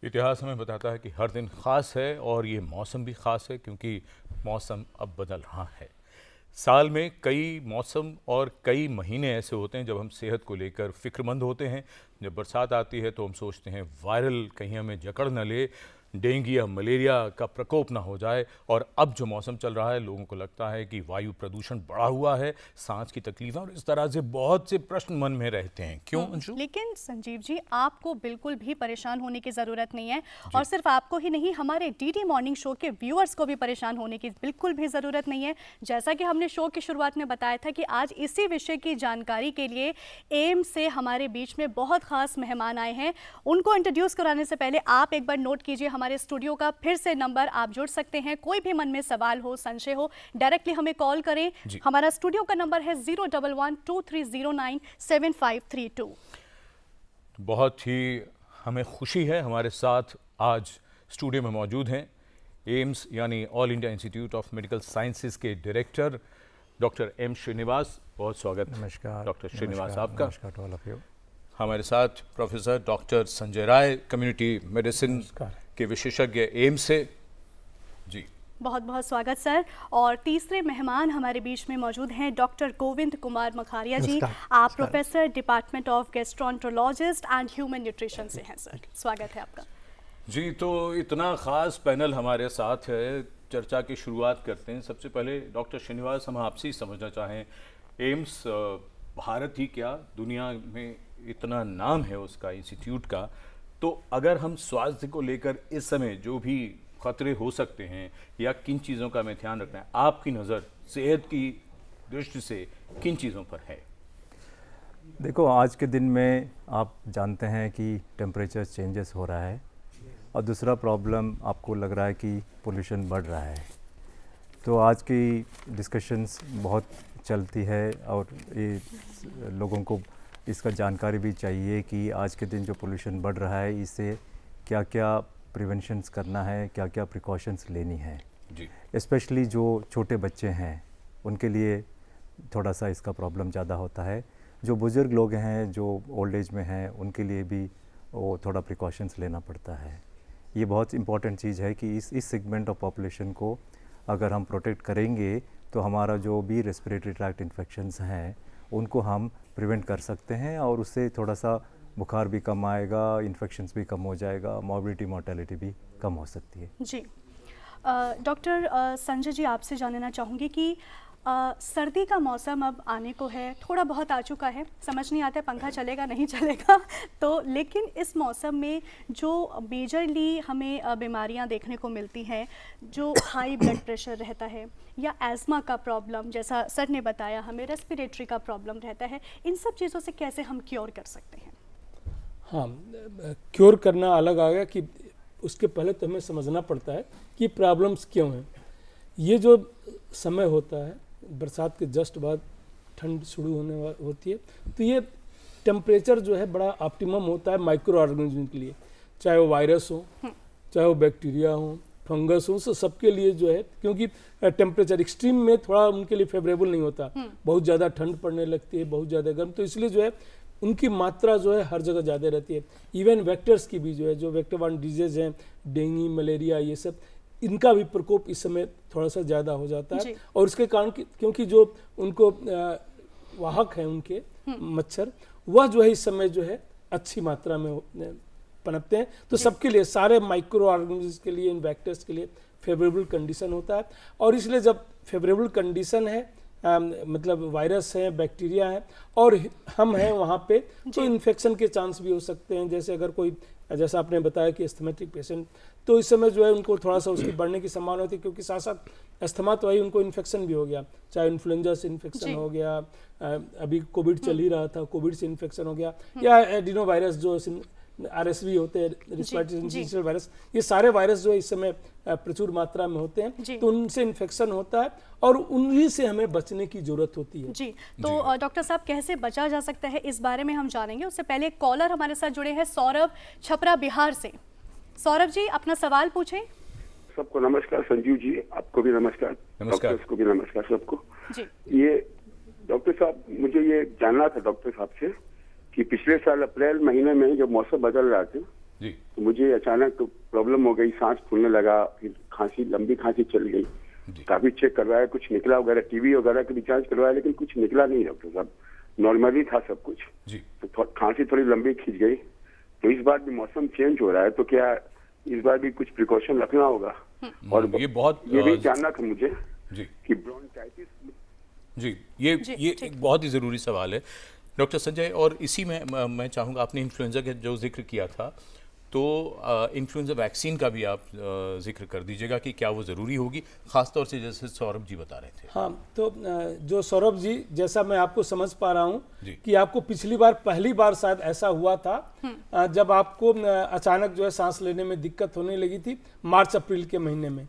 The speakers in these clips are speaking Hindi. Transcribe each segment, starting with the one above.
इतिहास हमें बताता है कि हर दिन ख़ास है और ये मौसम भी ख़ास है क्योंकि मौसम अब बदल रहा है। साल में कई मौसम और कई महीने ऐसे होते हैं जब हम सेहत को लेकर फ़िक्रमंद होते हैं। जब बरसात आती है तो हम सोचते हैं वायरल कहीं हमें जकड़ न ले, डेंगू या मलेरिया का प्रकोप ना हो जाए। और अब जो मौसम चल रहा है लोगों को लगता है कि वायु प्रदूषण बढ़ा हुआ है, सांस की तकलीफें और इस तरह से बहुत से प्रश्न मन में रहते हैं। क्यों अंशु? लेकिन संजीव जी, आपको बिल्कुल भी परेशान होने की ज़रूरत नहीं है जी। और सिर्फ आपको ही नहीं, हमारे डीडी मॉर्निंग शो के व्यूअर्स को भी परेशान होने की बिल्कुल भी ज़रूरत नहीं है। जैसा कि हमने शो की शुरुआत में बताया था कि आज इसी विषय की जानकारी के लिए एम्स से हमारे बीच में बहुत ख़ास मेहमान आए हैं। उनको इंट्रोड्यूस कराने से पहले आप एक बार नोट कीजिए हमारे स्टूडियो का फिर से नंबर, आप जुड़ सकते हैं। कोई भी मन में सवाल हो, संशय हो, डायरेक्टली हमें कॉल करें। हमारा स्टूडियो का नंबर है 011-2309-7532। बहुत ही हमें खुशी है, हमारे साथ आज स्टूडियो में मौजूद हैं एम्स यानी all India institute of medical sciences के डायरेक्टर डॉक्टर एम श्रीनिवास। बहुत स्वागत। नमस्कार डॉक्टर श्रीनिवास आपका। नमस्कार टू ऑल ऑफ यू। हमारे साथ प्रोफेसर डॉक्टर संजय राय, कम्युनिटी मेडिसिन के विशेषज्ञ एम्स से। जी बहुत बहुत स्वागत सर। और तीसरे मेहमान हमारे बीच में मौजूद हैं डॉक्टर गोविंद कुमार मखारिया जी। आप professor department of gastroenterologist and human nutrition से हैं सर। स्वागत है आपका जी। तो इतना ख़ास पैनल हमारे साथ है, चर्चा की शुरुआत करते हैं। सबसे पहले डॉक्टर श्रीनिवास, हम आपसे ही समझना चाहें, एम्स भारत ही क्या दुनिया में इतना नाम है उसका इंस्टीट्यूट का, तो अगर हम स्वास्थ्य को लेकर इस समय जो भी खतरे हो सकते हैं या किन चीज़ों का हमें ध्यान रखना है, आपकी नज़र सेहत की दृष्टि से किन चीज़ों पर है? देखो, आज के दिन में आप जानते हैं कि टेम्परेचर चेंजेस हो रहा है और दूसरा प्रॉब्लम आपको लग रहा है कि पोल्यूशन बढ़ रहा है। तो आज की डिस्कशंस बहुत चलती है और ये लोगों को इसका जानकारी भी चाहिए कि आज के दिन जो पोल्यूशन बढ़ रहा है इससे क्या क्या प्रिवेंशंस करना है, क्या क्या प्रिकॉशंस लेनी है जी। स्पेशली जो छोटे बच्चे हैं उनके लिए थोड़ा सा इसका प्रॉब्लम ज़्यादा होता है। जो बुज़ुर्ग लोग हैं, जो ओल्ड एज में हैं, उनके लिए भी वो थोड़ा प्रिकॉशंस लेना पड़ता है। ये बहुत इंपॉर्टेंट चीज़ है कि इस सेगमेंट ऑफ पॉपुलेशन को अगर हम प्रोटेक्ट करेंगे तो हमारा जो भी रेस्पिरेटरी ट्रैक्ट इन्फेक्शंस हैं उनको हम प्रिवेंट कर सकते हैं और उससे थोड़ा सा बुखार भी कम आएगा, इन्फेक्शंस भी कम हो जाएगा, मॉर्बिडिटी मॉर्टेलिटी भी कम हो सकती है। जी। डॉक्टर संजय जी, आपसे जानना चाहूँगी कि सर्दी का मौसम अब आने को है, थोड़ा बहुत आ चुका है, समझ नहीं आता है पंखा चलेगा नहीं चलेगा तो लेकिन इस मौसम में जो मेजरली हमें बीमारियां देखने को मिलती हैं, जो हाई ब्लड प्रेशर रहता है या एज़मा का प्रॉब्लम, जैसा सर ने बताया, हमें रेस्पिरेटरी का प्रॉब्लम रहता है, इन सब चीज़ों से कैसे हम क्योर कर सकते हैं? हाँ, क्योर करना अलग आ गया कि उसके पहले तो हमें समझना पड़ता है कि प्रॉब्लम्स क्यों हैं। ये जो समय होता है बरसात के जस्ट बाद ठंड शुरू होती है, तो ये टेम्परेचर जो है बड़ा ऑप्टिमम होता है माइक्रो ऑर्गेनिज्म के लिए, चाहे वो वायरस हो, चाहे वो बैक्टीरिया हो, फंगस हो, सबके लिए जो है, क्योंकि टेम्परेचर एक्सट्रीम में थोड़ा उनके लिए फेवरेबल नहीं होता, बहुत ज़्यादा ठंड पड़ने लगती है, बहुत ज़्यादा गर्म, तो इसलिए जो है उनकी मात्रा जो है हर जगह ज़्यादा रहती है। इवन वेक्टर्स की भी जो है, जो वेक्टर वन डिजीज हैं, डेंगू, मलेरिया, ये सब, इनका भी प्रकोप इस समय थोड़ा सा ज़्यादा हो जाता है। और इसके कारण क्योंकि जो उनको वाहक हैं उनके मच्छर, वह जो है इस समय जो है अच्छी मात्रा में पनपते हैं, तो सबके लिए, सारे माइक्रो ऑर्गेनिज्म के लिए, इन वेक्टर्स के लिए फेवरेबल कंडीशन होता है। और इसलिए जब फेवरेबल कंडीशन है, मतलब वायरस है, बैक्टीरिया है और हम हैं वहाँ पे, तो इन्फेक्शन के चांस भी हो सकते हैं। जैसे अगर कोई, जैसा आपने बताया कि एस्थमेटिक पेशेंट, तो इस समय जो है उनको थोड़ा सा उसकी बढ़ने की संभावना होती है, क्योंकि साथ साथ अस्थमा तो वही उनको इन्फेक्शन भी हो गया, चाहे इन्फ्लुएंजा से इन्फेक्शन हो गया, अभी कोविड चल ही रहा था, कोविड से इन्फेक्शन हो गया, या एडिनो वायरस जो RSV होते हैं, रेस्पिरेटरी सिंसिटियल वायरस, ये सारे वायरस जो है इस समय प्रचुर मात्रा में होते हैं, तो उनसे इन्फेक्शन होता है और उन्हीं से हमें बचने की जरूरत होती है। जी। तो डॉक्टर साहब, कैसे बचा जा सकता है, इस बारे में हम जानेंगे। उससे पहले कॉलर हमारे साथ जुड़े हैं, सौरभ छपरा बिहार से। सौरभ जी, अपना सवाल पूछें। सबको नमस्कार। संजीव जी, आपको भी नमस्कार, डॉक्टर्स को भी नमस्कार सबको जी। ये डॉक्टर साहब, मुझे ये जानना था डॉक्टर साहब से कि पिछले साल अप्रैल महीने में जब मौसम बदल रहा था जी। तो मुझे अचानक प्रॉब्लम हो गई, सांस फूलने लगा, फिर खांसी, लंबी खांसी चल गई। काफी चेक करवाया, कुछ निकला वगैरह, टीवी वगैरह का रिचार्ज करवाया, लेकिन कुछ निकला नहीं डॉक्टर साहब, नॉर्मली था सब कुछ। जी। तो खांसी थोड़ी लंबी खींच गई। तो इस बार भी मौसम चेंज हो रहा है, तो क्या इस बार भी कुछ प्रिकॉशन रखना होगा? और ये भी जानना था मुझे जी कि ब्रोंकाइटिस। जी, ये एक बहुत ही ज़रूरी सवाल है डॉक्टर संजय, और इसी में मैं चाहूँगा, आपने इन्फ्लुएंजा का जो जिक्र किया था, तो इन्फ्लुएंजा वैक्सीन का भी आप जिक्र कर दीजिएगा कि क्या वो ज़रूरी होगी, ख़ासतौर से जैसे सौरभ जी बता रहे थे। हाँ, तो जो सौरभ जी, जैसा मैं आपको समझ पा रहा हूँ कि आपको पिछली बार, पहली बार शायद ऐसा हुआ था जब आपको अचानक जो है सांस लेने में दिक्कत होने लगी थी, मार्च अप्रैल के महीने में।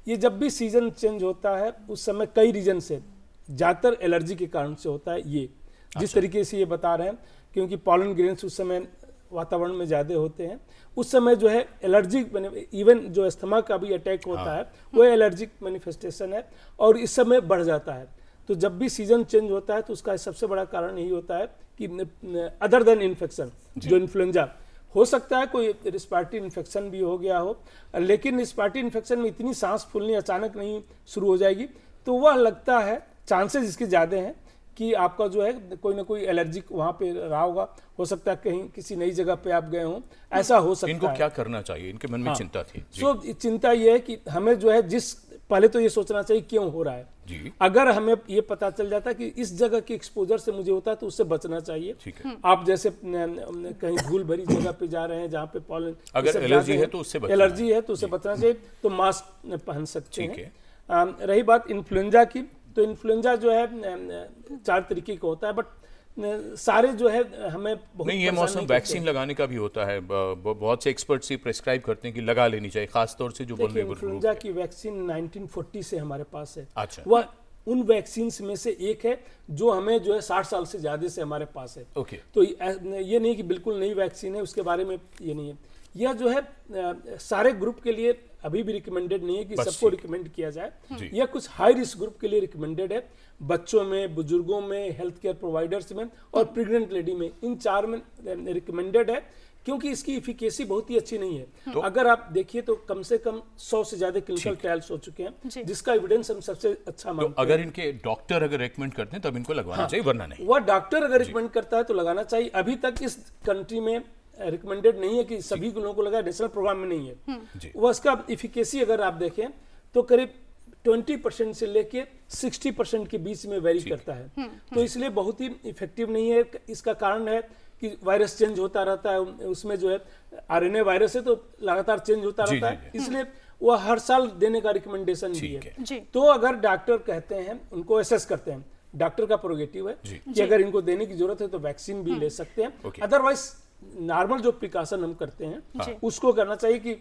ये जब भी सीजन चेंज होता है उस समय कई रीजन से, ज़्यादातर एलर्जी के कारण से होता है ये, जिस तरीके से ये बता रहे हैं, क्योंकि पॉलन ग्रेन्स उस समय वातावरण में ज़्यादा होते हैं, उस समय जो है एलर्जिक, इवन जो अस्थमा का भी अटैक होता है वो एलर्जिक मैनिफेस्टेशन है और इस समय बढ़ जाता है। तो जब भी सीजन चेंज होता है तो उसका सबसे बड़ा कारण यही होता है कि अदर देन इन्फेक्शन, जो इन्फ्लुएंजा हो सकता है, कोई रिस्पायरेटरी इन्फेक्शन भी हो गया हो, लेकिन रिस्पायरेटरी इन्फेक्शन में इतनी सांस फूलनी अचानक नहीं शुरू हो जाएगी, तो वह लगता है चांसेस इसके ज़्यादा हैं कि आपका जो है कोई ना कोई एलर्जिक वहाँ पे रहा होगा, हो सकता है कहीं किसी नई जगह पे आप गए हों, ऐसा हो सकता है। इनको क्या करना चाहिए, इनके मन में चिंता थी? चिंता ये है कि हमें जो है पहले तो ये सोचना चाहिए क्यों हो रहा है जी। अगर हमें ये पता चल जाता है कि इस जगह के एक्सपोजर से मुझे होता है तो उससे बचना चाहिए। आप जैसे कहीं धूल भरी जगह पे जा रहे हैं जहाँ पे पॉलन, अगर एलर्जी है तो उससे बचना चाहिए, तो मास्क पहन सकते हैं। रही बात इन्फ्लुएंजा की, तो इन्फ्लुएंजा जो है 4 तरीके का होता है, बट सारे जो है हमें बहुत नहीं, ये मौसम वैक्सीन लगाने का भी होता है, बहुत से एक्सपर्ट्स ही प्रेस्क्राइब करते हैं कि लगा लेनी चाहिए, खासतौर से जो वल्नरेबल ग्रुप है। इन्फ्लुएंजा की वैक्सीन 1940 से हमारे पास है। अच्छा। वह उन वैक्सीन में से एक है जो हमें जो है 60 साल से ज्यादा से हमारे पास है। ओके। तो ये नहीं कि बिल्कुल नई वैक्सीन है, उसके बारे में ये नहीं है। यह जो है सारे ग्रुप के लिए अभी भी रिकमेंडेड नहीं है कि सबको रिकमेंड किया जाए। यह कुछ हाई रिस्क ग्रुप के लिए रिकमेंडेड है, बच्चों में, बुजुर्गों में, हेल्थ केयर प्रोवाइडर्स में और प्रेग्नेंट लेडी में, इन 4 में रिकमेंडेड है, क्योंकि इसकी इफिकेसी बहुत ही अच्छी नहीं है। तो अगर आप देखिए तो कम से कम 100 से ज्यादा क्लिनिकल ट्रायल्स हो चुके हैं, जिसका एविडेंस हम सबसे अच्छा मानते हैं। अगर इनके डॉक्टर अगर रेकमेंड करते हैं तब इनको लगवाना चाहिए, वरना नहीं। वह डॉक्टर अगर रिकमेंड करता है तो लगाना चाहिए। अभी तक इस कंट्री में रिकमेंडेड नहीं है कि सभी लोगों को लगाए, नेशनल प्रोग्राम में नहीं है। वह उसका इफिकेसी अगर आप देखें तो करीब 20% से लेके 60% के बीच में वेरी करता है। तो इसलिए बहुत ही इफेक्टिव नहीं है। इसका कारण है कि वायरस चेंज होता रहता है, उसमें जो है आरएनए वायरस है तो लगातार चेंज होता रहता है, इसलिए वह हर साल देने का रिकमेंडेशन भी है। तो अगर डॉक्टर कहते हैं, उनको असेस करते हैं, डॉक्टर का प्रोगेटिव है कि अगर इनको देने की जरूरत है तो वैक्सीन भी ले सकते हैं। अदरवाइज नॉर्मल जो प्रिकॉशन हम करते हैं उसको करना चाहिए कि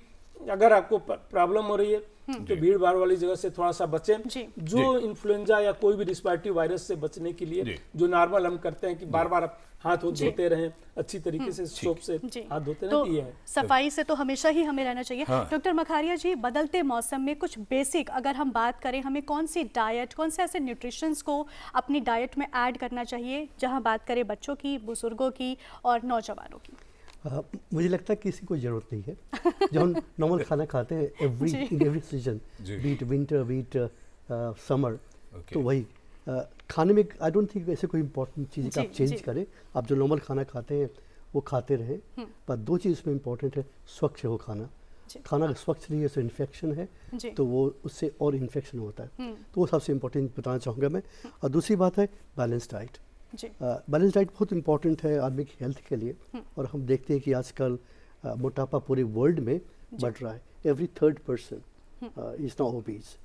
अगर आपको प्रॉब्लम हो रही है तो भीड़ भाड़ वाली जगह से थोड़ा सा बचें। जो इन्फ्लुएंजा या कोई भी रिस्पायरेटरी वायरस से बचने के लिए जो नॉर्मल हम करते हैं कि बार बार हाथ धोते रहें, अच्छी तरीके से सोप से हाथ धोते रहें, ये है। सफाई से तो हमेशा ही हमें रहना चाहिए। डॉक्टर मखारिया जी, बदलते मौसम में कुछ बेसिक अगर हम बात करें, हमें कौन सी डाइट, कौन से ऐसे न्यूट्रिशंस को अपनी डाइट में ऐड करना चाहिए, जहां बात करें बच्चों की, बुजुर्गों की और नौजवानों की? मुझे लगता है किसी को ज़रूरत नहीं है। जब हम नॉर्मल खाना खाते हैं every season, beat winter, beat summer, तो वही खाने में आई डोंट थिंक ऐसे कोई इंपॉर्टेंट चीज़ का आप चेंज करें। आप जो नॉर्मल खाना खाते हैं वो खाते रहें, पर 2 चीज़ इसमें इंपॉर्टेंट है, स्वच्छ हो खाना। खाना अगर स्वच्छ नहीं है तो इन्फेक्शन है, तो वो उससे और इन्फेक्शन होता है, तो वो सबसे इम्पोर्टेंट बताना चाहूँगा मैं। और दूसरी बात है बैलेंस डाइट। बैलेंस डाइट बहुत इंपॉर्टेंट है आदमी की हेल्थ के लिए, और हम देखते हैं कि आजकल मोटापा पूरे वर्ल्ड में बढ़ रहा है। Every 3rd person is now obese.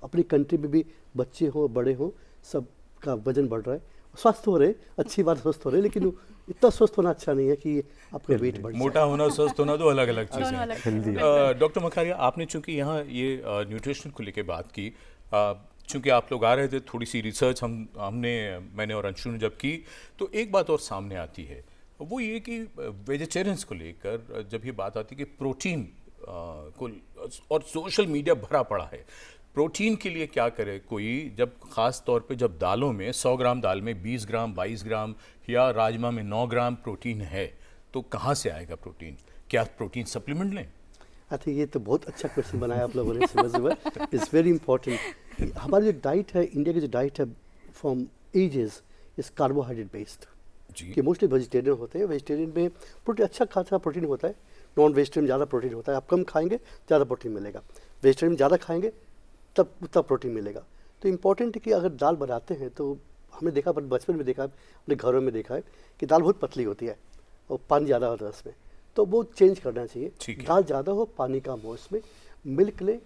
अपनी कंट्री में भी बच्चे हों, बड़े हों, सबका वजन बढ़ रहा है। स्वस्थ हो रहे, अच्छी बात स्वस्थ हो रहे, लेकिन इतना स्वस्थ होना अच्छा नहीं है कि आपका वेट बढ़ जाए। मोटा होना, स्वस्थ होना दो अलग अलग चीज़ें हैं। डॉक्टर मखारिया, आपने चूंकि यहाँ ये न्यूट्रिशन को लेकर बात की, चूँकि आप लोग आ रहे थे, थोड़ी सी रिसर्च मैंने और अंशु ने जब की, तो एक बात और सामने आती है, वो ये कि वेजिटेरियंस को लेकर जब ये बात आती है कि प्रोटीन को, और सोशल मीडिया भरा पड़ा है, प्रोटीन के लिए क्या करे कोई, जब ख़ास तौर पे जब दालों में 100 ग्राम दाल में 20 ग्राम 22 ग्राम या राजमा में 9 ग्राम प्रोटीन है, तो कहाँ से आएगा प्रोटीन? क्या प्रोटीन सप्लीमेंट लें? आई थिंक ये तो बहुत अच्छा क्वेश्चन बनाया आप लोगों ने सुबह। It's very important. हमारी जो डाइट है, इंडिया की जो डाइट है from ages, is carbohydrate based, कि मोस्टली वेजिटेरियन होते हैं। वेजिटेरियन में प्रोटीन अच्छा खासा प्रोटीन होता है, नॉन वेजिटेरियन में ज़्यादा प्रोटीन होता है। आप कम खाएंगे ज़्यादा प्रोटीन मिलेगा, वेजिटेरियन में ज़्यादा खाएंगे तब उतना प्रोटीन मिलेगा। तो इम्पॉर्टेंट है कि अगर दाल बनाते हैं तो हमने देखा, बचपन में देखा है, अपने घरों में देखा है कि दाल बहुत पतली होती है और पानी ज़्यादा होता है उसमें, तो वो चेंज करना चाहिए। दाल ज़्यादा हो, पानी कम हो उसमें। मिल्क ले,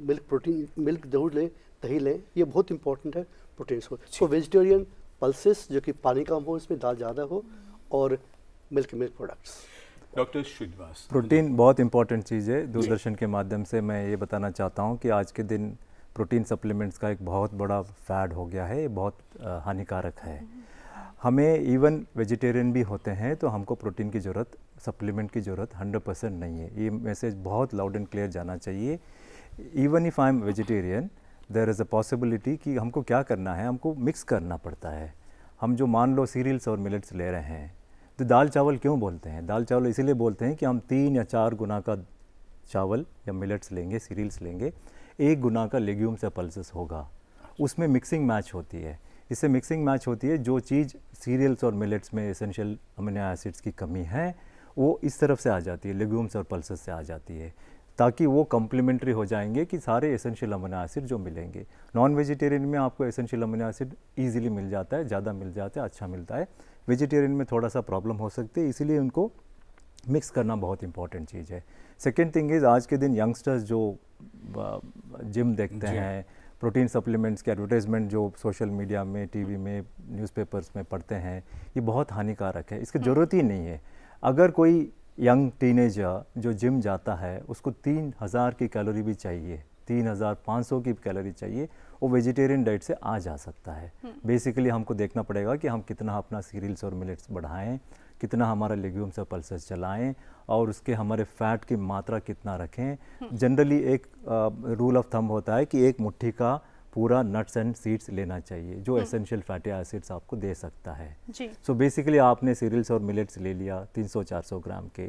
मिल्क प्रोटीन, मिल्क जरूर ले, दही लें, ये बहुत इंपॉर्टेंट है प्रोटीन्स को। तो वेजिटेरियन पल्सेस जो कि पानी कम हो, इसमें दाल ज़्यादा हो, और milk products. Doctor Srinivas, protein बहुत इंपॉर्टेंट चीज़ है। दूरदर्शन के माध्यम से मैं ये बताना चाहता हूँ कि आज के दिन प्रोटीन सप्लीमेंट्स का एक बहुत बड़ा फैड हो गया है, ये बहुत हानिकारक है। हमें इवन वेजिटेरियन भी होते हैं तो हमको प्रोटीन की ज़रूरत, सप्लीमेंट की ज़रूरत 100% नहीं है। ये मैसेज बहुत लाउड एंड क्लियर जाना चाहिए। Even if I am vegetarian, there is a possibility कि हमको क्या करना है, हमको मिक्स करना पड़ता है। हम जो मान लो सीरियल्स और मिलेट्स ले रहे हैं, तो दाल चावल क्यों बोलते हैं? दाल चावल इसीलिए बोलते हैं कि हम 3 या 4 गुना का चावल या मिलेट्स लेंगे, सीरियल्स लेंगे, 1 गुना का लेग्यूम्स या पल्सेस होगा, उसमें मिक्सिंग मैच होती है। इससे मिक्सिंग मैच होती है, जो चीज़ सीरियल्स और मिलेट्स में एसेंशियल अमीनो एसिड्स की कमी है वो इस तरफ से आ जाती है, लेग्यूम्स और पल्सेस से आ जाती है, ताकि वो कम्प्लीमेंट्री हो जाएंगे कि सारे एसेंशियल अमीनो एसिड जो मिलेंगे। नॉन वेजिटेरियन में आपको एसेंशियल अमीनो एसिड ईजिली मिल जाता है, ज़्यादा मिल जाता है, अच्छा मिलता है। वेजिटेरियन में थोड़ा सा प्रॉब्लम हो सकती है, इसीलिए उनको मिक्स करना बहुत इंपॉर्टेंट चीज़ है। सेकेंड थिंग इज़, आज के दिन यंगस्टर्स जो जिम देखते हैं, प्रोटीन सप्लीमेंट्स के एडवर्टाइजमेंट जो सोशल मीडिया में, टीवी में, न्यूज़पेपर्स में पढ़ते हैं, ये बहुत हानिकारक है। इसकी ज़रूरत ही नहीं है। अगर कोई यंग टीनेजर जो जिम जाता है, उसको 3000 की कैलोरी भी चाहिए, 3500 की कैलोरी चाहिए, वो वेजिटेरियन डाइट से आ जा सकता है। बेसिकली हमको देखना पड़ेगा कि हम कितना अपना सीरियल्स और मिलेट्स बढ़ाएं, कितना हमारा लेग्यूम्स और पल्सेस चलाएं, और उसके हमारे फ़ैट की मात्रा कितना रखें। जनरली एक रूल ऑफ थंब होता है कि 1 मुट्ठी का पूरा नट्स एंड सीड्स लेना चाहिए, जो एसेंशियल फैटी एसिड्स आपको दे सकता है। सो बेसिकली आपने सीरियल्स और मिलेट्स ले लिया 300-400 ग्राम के,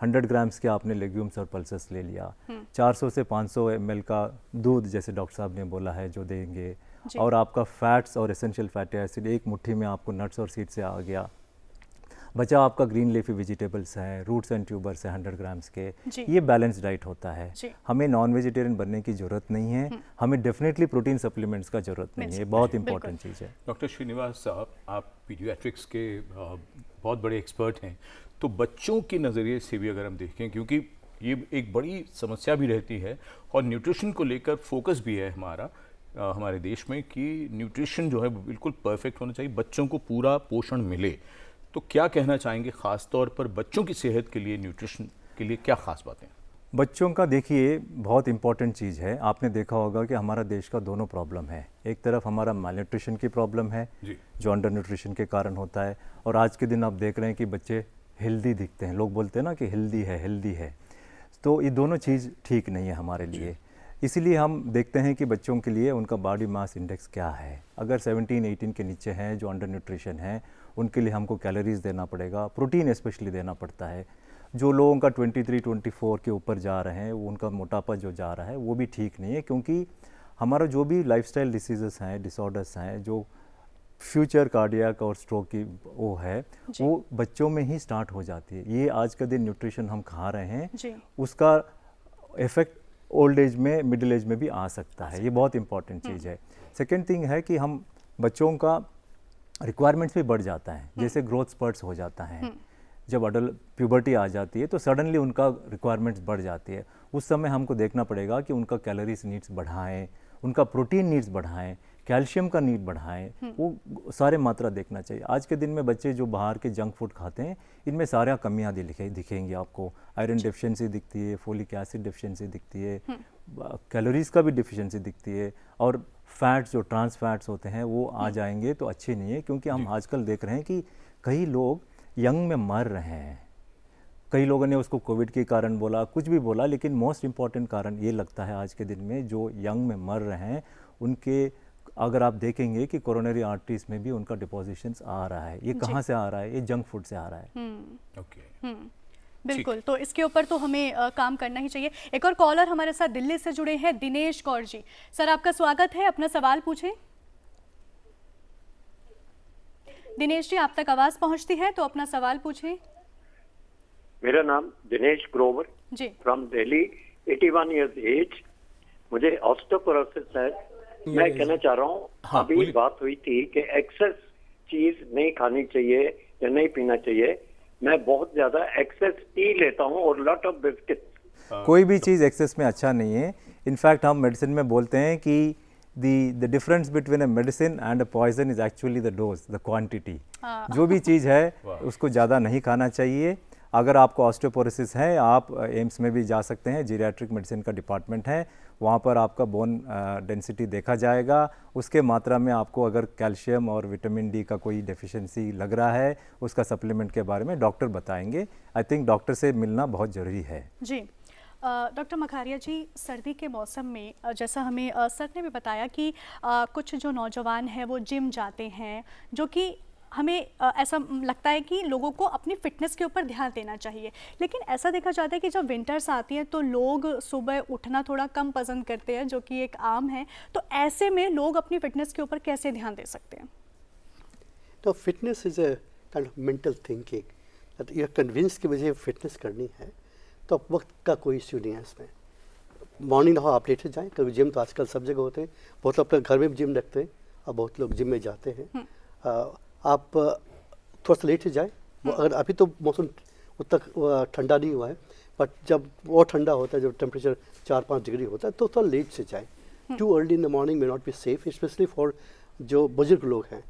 100 ग्राम्स के आपने लेग्यूम्स और पल्सेस ले लिया, 400 से 500 ml का दूध, जैसे डॉक्टर साहब ने बोला है, जो देंगे, और आपका फैट्स और एसेंशियल फैटी एसिड 1 मुट्ठी में आपको नट्स और सीड्स से आ गया। बचा आपका ग्रीन लीफी वेजिटेबल्स हैं, रूट्स एंड ट्यूबर्स हैं 100 ग्राम्स के। ये बैलेंस डाइट होता है। हमें नॉन वेजिटेरियन बनने की ज़रूरत नहीं है, हमें डेफिनेटली प्रोटीन सप्लीमेंट्स का ज़रूरत नहीं है, बहुत इंपॉर्टेंट चीज़ है। डॉक्टर श्रीनिवास साहब, आप पीडियाट्रिक्स के बहुत बड़े एक्सपर्ट हैं, तो बच्चों के नज़रिए से भी अगर हम देखें, क्योंकि ये एक बड़ी समस्या भी रहती है और न्यूट्रिशन को लेकर फोकस भी है हमारे देश में कि न्यूट्रिशन जो है बिल्कुल परफेक्ट होना चाहिए, बच्चों को पूरा पोषण मिले। तो क्या कहना चाहेंगे ख़ास तौर पर बच्चों की सेहत के लिए, न्यूट्रिशन के लिए क्या ख़ास बातें? बच्चों का देखिए बहुत इंपॉर्टेंट चीज़ है। आपने देखा होगा कि हमारा देश का दोनों प्रॉब्लम है। एक तरफ हमारा माल न्यूट्रिशन की प्रॉब्लम है जो अंडर न्यूट्रिशन के कारण होता है, और आज के दिन आप देख रहे हैं कि बच्चे हेल्दी दिखते हैं। लोग बोलते हैं ना कि हेल्दी है, तो ये दोनों चीज़ ठीक नहीं है हमारे लिए। इसीलिए हम देखते हैं कि बच्चों के लिए उनका बॉडी मास इंडेक्स क्या है। अगर 17-18 के नीचे हैं, जो अंडर न्यूट्रिशन है, उनके लिए हमको कैलोरीज देना पड़ेगा, प्रोटीन स्पेशली देना पड़ता है। जो लोगों का 23-24 के ऊपर जा रहे हैं, वो उनका मोटापा जो जा रहा है वो भी ठीक नहीं है, क्योंकि हमारा जो भी लाइफस्टाइल डिसीजेस हैं, डिसऑर्डर्स हैं, जो फ्यूचर कार्डियक और स्ट्रोक की वो है, वो बच्चों में ही स्टार्ट हो जाती है। ये आज का दिन न्यूट्रिशन हम खा रहे हैं, उसका इफेक्ट ओल्ड एज में, मिडिल एज में भी आ सकता है। ये बहुत इंपॉर्टेंट चीज़ है। सेकेंड थिंग है कि हम बच्चों का रिक्वायरमेंट्स भी बढ़ जाता है, जैसे ग्रोथ स्पर्ट्स हो जाता है। जब अडल्ट प्यूबर्टी आ जाती है तो सडनली उनका रिक्वायरमेंट्स बढ़ जाती है। उस समय हमको देखना पड़ेगा कि उनका कैलोरीज नीड्स बढ़ाएं, उनका प्रोटीन नीड्स बढ़ाएं, कैल्शियम का नीड बढ़ाएं, वो सारे मात्रा देखना चाहिए। आज के दिन में बच्चे जो बाहर के जंक फूड खाते हैं, इनमें सारा कमियाँ दिखेंगी आपको। आयरन डेफिशिएंसी दिखती है, फोलिक एसिड डेफिशिएंसी दिखती है, कैलोरीज का भी डेफिशिएंसी दिखती है, और फैट्स जो ट्रांस फैट्स होते हैं वो आ जाएंगे तो अच्छे नहीं है। क्योंकि हम आजकल देख रहे हैं कि कई लोग यंग में मर रहे हैं। कई लोगों ने उसको कोविड के कारण बोला, कुछ भी बोला, लेकिन मोस्ट इम्पॉर्टेंट कारण ये लगता है आज के दिन में जो यंग में मर रहे हैं उनके, अगर आप देखेंगे कि कोरोनरी आर्टरीज में भी उनका डिपोजिशंस आ रहा है। ये कहाँ से आ रहा है? ये जंक फूड से आ रहा है। बिल्कुल, तो इसके ऊपर तो हमें काम करना ही चाहिए। एक और कॉलर हमारे साथ दिल्ली से जुड़े हैं, दिनेश कौर जी। सर आपका स्वागत है, अपना सवाल पूछें। दिनेश जी, आप तक आवाज पहुंचती है तो अपना सवाल पूछें। मेरा नाम दिनेश ग्रोवर जी, फ्रॉम दिल्ली, 81 इयर्स एज। मुझे ऑस्टियोपोरोसिस है। मैं कहना चाह रहा हूँ, हाँ, अभी बोलिए। बात हुई थी कि एक्सेस चीज नहीं खानी चाहिए या नहीं पीना चाहिए। मैं बहुत ज्यादा एक्सेस टी लेता हूँ और लॉट ऑफ बिस्किट। कोई भी चीज़ एक्सेस में अच्छा नहीं है। इनफैक्ट हम मेडिसिन में बोलते हैं कि the difference between a medicine and a poison is actually the dose, the quantity. जो भी चीज़ है उसको ज़्यादा नहीं खाना चाहिए। अगर आपको ऑस्टियोपोरोसिस है, आप एम्स में भी जा सकते हैं, जीरियाट्रिक मेडिसिन का डिपार्टमेंट है, वहाँ पर आपका बोन डेंसिटी देखा जाएगा। उसके मात्रा में आपको अगर कैल्शियम और विटामिन डी का कोई डेफिशिएंसी लग रहा है, उसका सप्लीमेंट के बारे में डॉक्टर बताएंगे। आई थिंक डॉक्टर से मिलना बहुत ज़रूरी है। जी। डॉक्टर मखारिया जी, सर्दी के मौसम में जैसा हमें सर ने भी बताया कि कुछ जो नौजवान हैं वो जिम जाते हैं, जो कि हमें ऐसा लगता है कि लोगों को अपनी फिटनेस के ऊपर ध्यान देना चाहिए, लेकिन ऐसा देखा जाता है कि जब विंटर्स आती है तो लोग सुबह उठना थोड़ा कम पसंद करते हैं, जो कि एक आम है। तो ऐसे में लोग अपनी फिटनेस के ऊपर कैसे ध्यान दे सकते हैं? तो fitness is a kind of mental thinking, that you are convince कि मुझे फिटनेस करनी है, तो अब वक्त का कोई इश्यू नहीं है इसमें। मॉर्निंग ना हो आप लेट से जाएँ, कभी जिम तो आजकल सब जगह होते हैं, बहुत अपने घर में भी जिम रखते हैं और बहुत लोग जिम में जाते हैं। आप थोड़ा सा लेट से जाएँ। अगर अभी तो मौसम उतना ठंडा नहीं हुआ है, बट जब और ठंडा होता है, जब टेम्परेचर 4-5 डिग्री होता है, तो थोड़ा लेट से जाएँ। Too early in the morning may not be safe, specially for जो बुजुर्ग लोग हैं।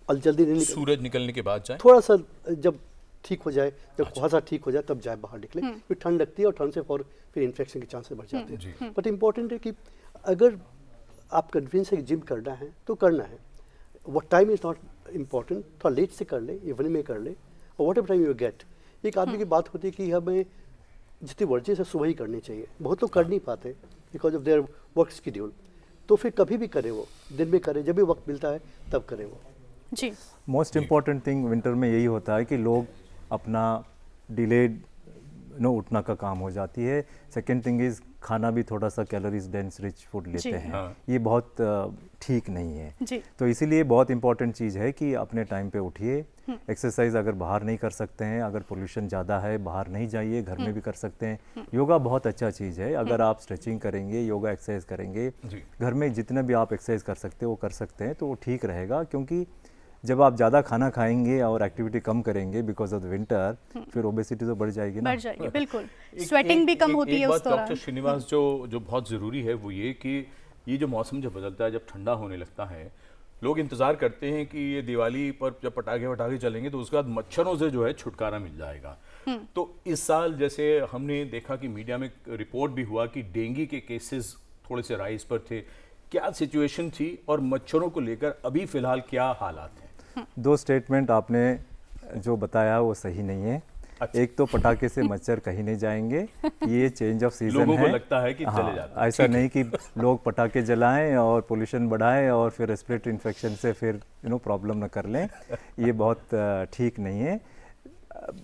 और जल्दी नहीं सूरज निकलने के बाद जाएं। थोड़ा सा जब ठीक हो जाए, जब कुहासा ठीक हो जाए तब जाए बाहर निकले, फिर ठंड लगती है और ठंड से फिर इन्फेक्शन के चांसेस बढ़ जाते हैं। बट इम्पॉर्टेंट है कि अगर आप कन्विंस है कि जिम करना है तो करना है। वो टाइम इज़ नॉट इम्पॉर्टेंट, थोड़ा लेट से कर ले, इवनिंग में कर ले, और what ever time you get. एक आदमी की बात होती है कि हमें जितनी वर्जिश है सुबह ही करनी चाहिए, बहुत लोग कर नहीं पाते because of their work schedule. तो फिर कभी भी करें, वो दिन में करें, जब भी वक्त मिलता है तब करें वो। जी, मोस्ट इम्पॉर्टेंट थिंग विंटर में यही होता है कि लोग अपना डिलेड उठना का काम हो जाती है। सेकेंड थिंग इज़ खाना भी थोड़ा सा कैलोरीज डेंस रिच फूड लेते हैं। हाँ। ये बहुत ठीक नहीं है। जी, तो इसीलिए बहुत इंपॉर्टेंट चीज़ है कि अपने टाइम पे उठिए। एक्सरसाइज अगर बाहर नहीं कर सकते हैं, अगर पोल्यूशन ज़्यादा है, बाहर नहीं जाइए, घर में भी कर सकते हैं। योगा बहुत अच्छा चीज़ है। अगर आप स्ट्रेचिंग करेंगे, योगा एक्सरसाइज करेंगे, जी। घर में जितने भी आप एक्सरसाइज कर सकते हो वो कर सकते हैं, तो वो ठीक रहेगा। क्योंकि जब आप ज़्यादा खाना खाएंगे और एक्टिविटी कम करेंगे बिकॉज ऑफ द विंटर, फिर ओबेसिटी तो बढ़ जाएगी ना। बढ़ जाएगी, बिल्कुल। स्वेटिंग भी कम होती है उस डॉक्टर दौरान। श्रीनिवास, जो बहुत ज़रूरी है वो ये कि ये जो मौसम जब बदलता है, जब ठंडा होने लगता है, लोग इंतज़ार करते हैं कि ये दिवाली पर जब पटाखे वटाखे चलेंगे तो उसके बाद मच्छरों से जो है छुटकारा मिल जाएगा। तो इस साल जैसे हमने देखा कि मीडिया में रिपोर्ट भी हुआ कि डेंगू के केसेस थोड़े से राइज पर थे। क्या सिचुएशन थी और मच्छरों को लेकर अभी फ़िलहाल क्या हालात हैं? दो स्टेटमेंट आपने जो बताया वो सही नहीं है। अच्छा। एक तो पटाखे से मच्छर कहीं नहीं जाएंगे, ये चेंज ऑफ सीजन है। लोगों को लगता है कि चले जाते हैं। ऐसा नहीं कि लोग पटाखे जलाएं और पोल्यूशन बढ़ाएं और फिर रेस्पिरेटरी इन्फेक्शन से फिर प्रॉब्लम न कर लें। ये बहुत ठीक नहीं है।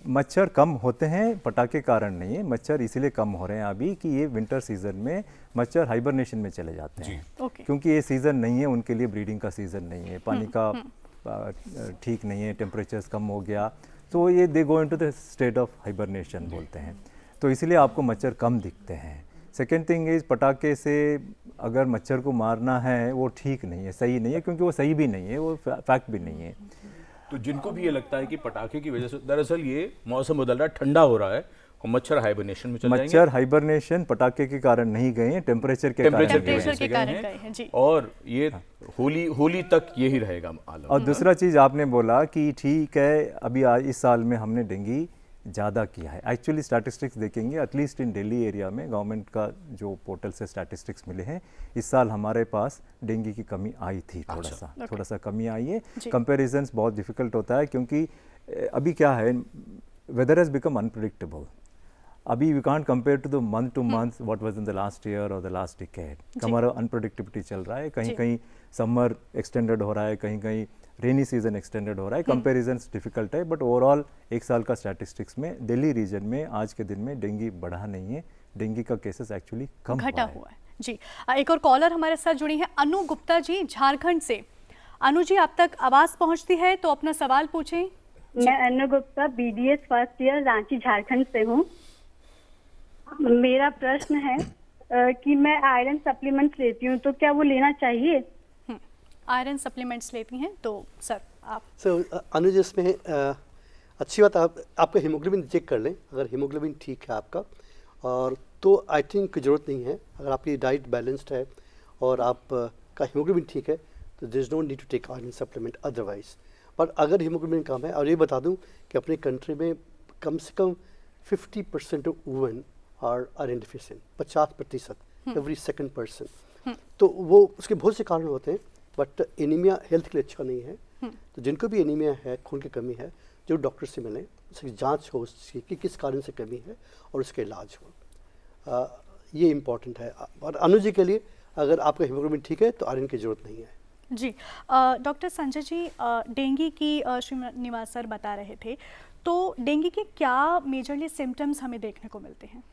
मच्छर कम होते हैं, पटाखे कारण नहीं है। मच्छर इसीलिए कम हो रहे हैं अभी कि ये विंटर सीजन में मच्छर हाइबरनेशन में चले जाते हैं। ओके। क्योंकि ये सीज़न नहीं है उनके लिए, ब्रीडिंग का सीज़न नहीं है, पानी का ठीक नहीं है, टेम्परेचर्स कम हो गया, तो ये they go into the state of hibernation बोलते हैं। तो इसलिए आपको मच्छर कम दिखते हैं। सेकेंड थिंग इज़, पटाखे से अगर मच्छर को मारना है वो ठीक नहीं है, सही नहीं है, क्योंकि वो सही भी नहीं है, वो फैक्ट भी नहीं है। तो जिनको भी ये लगता है कि पटाखे की वजह से, दरअसल ये मौसम बदल रहा है, ठंडा हो रहा है और मच्छर हाइबरनेशन में चले जाएंगे। मच्छर हाइबरनेशन पटाखे के कारण नहीं गए हैं, टेम्परेचर के कारण टेम्परेचर के गए कारण हैं। गए हैं, जी। और ये होली तक यही रहेगा आलम। और दूसरा चीज़ आपने बोला कि ठीक है, अभी इस साल में हमने डेंगू ज़्यादा किया है। एक्चुअली स्टैटिस्टिक्स देखेंगे, एटलीस्ट इन दिल्ली एरिया में गवर्नमेंट का जो पोर्टल से स्टैटिस्टिक्स मिले हैं, इस साल हमारे पास डेंगू की कमी आई थी। थोड़ा सा कमी आई है। कंपैरिजंस बहुत डिफिकल्ट होता है क्योंकि अभी क्या है, वेदर हैज़ बिकम अनप्रेडिक्टेबल। अभी we can't compare to month what was in the last year और द लास्ट डिकेड। हमारा अनप्रेडिक्टेबिलिटी चल रहा है, कहीं कहीं समर एक्सटेंडेड हो रहा है, कहीं कहीं रेनी सीजन एक्सटेंडेड हो रहा है, कंपेरिजन डिफिकल्ट है, बट ओवरऑल एक साल का स्टैटिस्टिक्स में दिल्ली रीजन में आज के दिन में डेंगू बढ़ा नहीं है, डेंगू का केसेस एक्चुअली कम घटा हुआ है। जी, एक और कॉलर हमारे साथ जुड़ी है, अनु गुप्ता जी झारखंड से। अनु जी, आप तक आवाज पहुंचती है तो अपना सवाल पूछें। मैं Anu Gupta BDS first year Ranchi Jharkhand से हूँ। मेरा प्रश्न है कि मैं आयरन सप्लीमेंट्स लेती हूँ तो क्या वो लेना चाहिए? आयरन सप्लीमेंट्स लेती हैं तो सर आप अनुज इसमें अच्छी बात, आपका हीमोग्लोबिन चेक कर लें, अगर हीमोग्लोबिन ठीक है आपका और तो आई थिंक ज़रूरत नहीं है। अगर आपकी डाइट बैलेंस्ड है और आपका हीमोग्लोबिन ठीक है तो there is no need to take iron supplement otherwise. पर अगर हीमोग्लोबिन कम है, और ये बता दूं कि अपने कंट्री में कम से कम 50% of women are iron deficient, 50% every second person. तो वो उसके बहुत से कारण होते हैं, बट एनीमिया हेल्थ के लिए अच्छा नहीं है। तो जिनको भी एनीमिया है, खून की कमी है, जो डॉक्टर से मिलें, उसकी जांच हो उसकी कि किस कारण से कमी है और उसका इलाज हो, ये इम्पॉर्टेंट है। और अनु जी के लिए अगर आपका हीमोग्लोबिन ठीक है तो आयरन की ज़रूरत नहीं है। जी, डॉक्टर संजय जी, डेंगू की श्रीनिवास सर बता रहे थे, तो डेंगू के क्या मेजरली सिम्टम्स हमें देखने को मिलते हैं?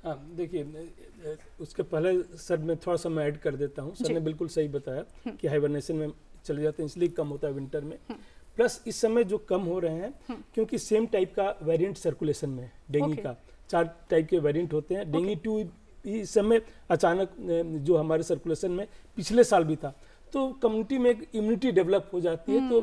हाँ, देखिए उसके पहले सर मैं थोड़ा सा मैं ऐड कर देता हूँ। सर ने बिल्कुल सही बताया कि हाइबरनेशन में चले जाते हैं, इसलिए कम होता है विंटर में। प्लस इस समय जो कम हो रहे हैं क्योंकि सेम टाइप का वेरिएंट सर्कुलेशन में डेंगू का 4 टाइप के वेरिएंट होते हैं। डेंगू 2 इस समय अचानक जो हमारे सर्कुलेशन में पिछले साल भी था, तो कम्युनिटी में एक इम्यूनिटी डेवलप हो जाती है। तो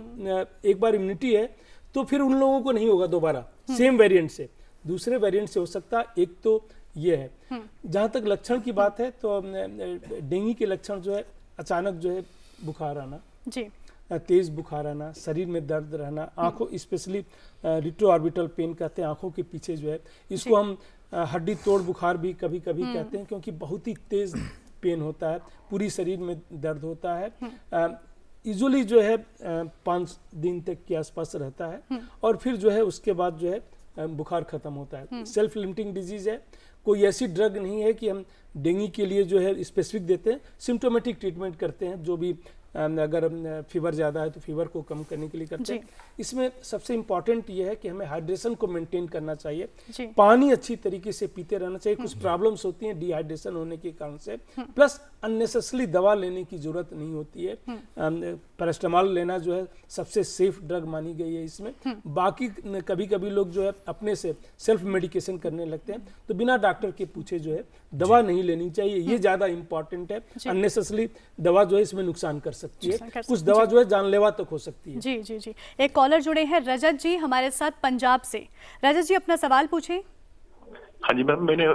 एक बार इम्यूनिटी है तो फिर उन लोगों को नहीं होगा दोबारा सेम वेरिएंट से, दूसरे वेरिएंट से हो सकता है। एक तो ये है। जहाँ तक लक्षण की बात है तो डेंगू के लक्षण जो है अचानक जो है बुखार आना जी, तेज बुखार आना, शरीर में दर्द रहना, आंखों स्पेशली रिट्रोऑर्बिटल पेन कहते हैं आंखों के पीछे जो है, इसको हम हड्डी तोड़ बुखार भी कभी कभी कहते हैं, क्योंकि बहुत ही तेज पेन होता है, पूरी शरीर में दर्द होता है। यूजुअली जो है 5 दिन तक के आसपास रहता है और फिर जो है उसके बाद जो है बुखार खत्म होता है। सेल्फ लिमिटिंग डिजीज है, कोई ऐसी ड्रग नहीं है कि हम डेंगू के लिए जो है स्पेसिफिक देते हैं, सिम्टोमेटिक ट्रीटमेंट करते हैं। जो भी अगर फीवर ज़्यादा है तो फीवर को कम करने के लिए करते हैं। इसमें सबसे इम्पॉर्टेंट ये है कि हमें हाइड्रेशन को मेंटेन करना चाहिए, पानी अच्छी तरीके से पीते रहना चाहिए। कुछ प्रॉब्लम्स होती हैं डिहाइड्रेशन होने के कारण से, प्लस अननेसेसरी दवा लेने की जरूरत नहीं होती है। पैरास्टामोल लेना जो है सबसे सेफ ड्रग मानी गई है इसमें। बाकी कभी कभी लोग जो है अपने से सेल्फ मेडिकेशन करने लगते हैं, तो बिना डॉक्टर के पूछे जो है दवा नहीं लेनी चाहिए, ये ज़्यादा इंपॉर्टेंट है। अननेसेसरी दवा जो है इसमें नुकसान कर सकती है, कुछ दवा जो है जानलेवा तक हो सकती है। जी जी जी, एक कॉलर जुड़े हैं रजत जी हमारे साथ पंजाब से। रजत जी अपना सवाल पूछें। हाँ जी मैम, मैंने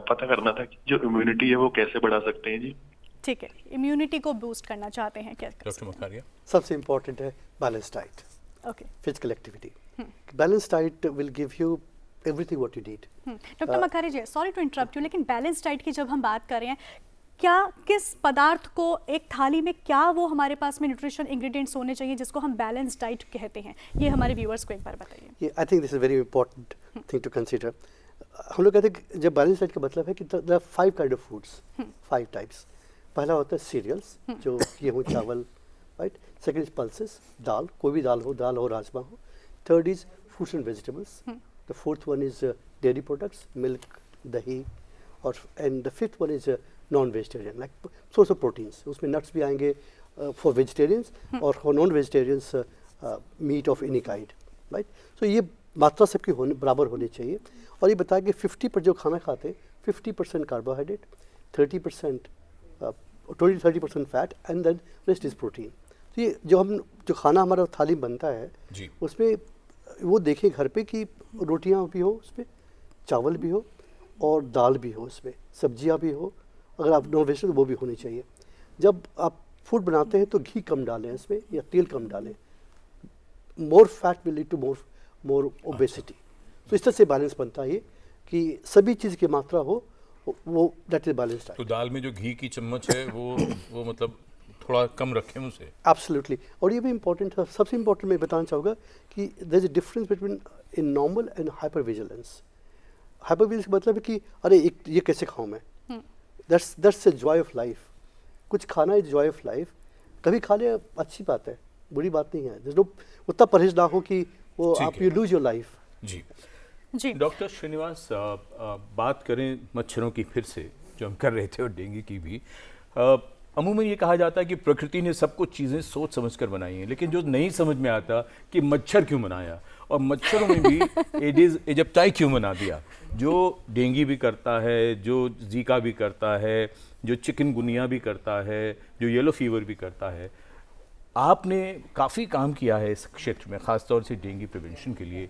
पता करना था कि जो इम्यूनिटी है वो कैसे बढ़ा सकते हैं जी। ठीक है, इम्यूनिटी को बूस्ट करना चाहते हैं क्या? डॉक्टर मखारिया, सबसे इम्पोर्टेंट है balance diet, okay, physical activity. Balance diet will give you everything what you need. Doctor Makhari ji, sorry to interrupt you, लेकिन बैलेंस डाइट की जब हम बात कर रहे हैं, क्या किस पदार्थ को एक थाली में क्या वो हमारे पास में न्यूट्रिशन इंग्रेडिएंट्स होने चाहिए जिसको हम बैलेंस डाइट कहते हैं, ये हमारे व्यूअर्स को एक बार बताइए। I think this is very important thing to consider. हम लोग कहते हैं जब बैलेंस डाइट का मतलब है कि there are 5 kind of foods, 5 types. पहला होता है सीरियल्स, जो गेहूँ चावल, राइट। सेकंड इज पल्सेस, दाल, कोई भी दाल हो राजमा हो। Third is fruits and vegetables. The fourth one is dairy products, milk, दही। और and the fifth one is non vegetarian, like source of proteins. उसमें नट्स भी आएंगे फॉर वेजिटेरियंस और for non vegetarians meat of any kind, right. सो ये मात्रा सबकी बराबर होनी चाहिए। और ये बताया कि 50 पर जो खाना खाते हैं 50% carbohydrate, 30% fat and then rest is protein. तो ये जो खाना हमारा थाली बनता है उसमें वो देखें घर पे कि रोटियां भी हो, उसमें चावल भी हो और दाल भी हो, उसमें सब्जियां भी हो। अगर आप नॉन वेजिटेरियन तो वो भी होनी चाहिए। जब आप फूड बनाते हैं तो घी कम डालें इसमें या तेल कम डालें। More fat will lead to more obesity. तो इस तरह से बैलेंस बनता है कि सभी चीज़ की मात्रा हो, वो दैट इज बैलेंस डाइट। तो दाल में जो घी की चम्मच है वो मतलब थोड़ा कम रखें उसे। एब्सोल्युटली। और ये भी इंपॉर्टेंट है, सबसे इंपॉर्टेंट मैं बताना चाहूँगा कि there is a difference between in normal and hyper vigilance. Hyper vigilance का मतलब है कि अरे ये कैसे खाऊँ मैं, that's the joy of life. कुछ खाना इज जॉय ऑफ लाइफ। कभी खा ले अच्छी बात है, बुरी बात नहीं है। नो उतना परहेज ना हो कि वो आप यू लूज योर लाइफ। जी डॉक्टर श्रीनिवास, बात करें मच्छरों की फिर से जो हम कर रहे थे और डेंगू की भी, अमूमन ये कहा जाता है कि प्रकृति ने सब कुछ चीज़ें सोच समझकर बनाई हैं, लेकिन जो नहीं समझ में आता कि मच्छर क्यों बनाया और मच्छरों में भी एडिस इजिप्टाई क्यों बना दिया, जो डेंगू भी करता है, जो जीका भी करता है, जो चिकनगुनिया भी करता है, जो येलो फीवर भी करता है। आपने काफ़ी काम किया है इस क्षेत्र में, ख़ासतौर से डेंगू प्रिवेंशन के लिए।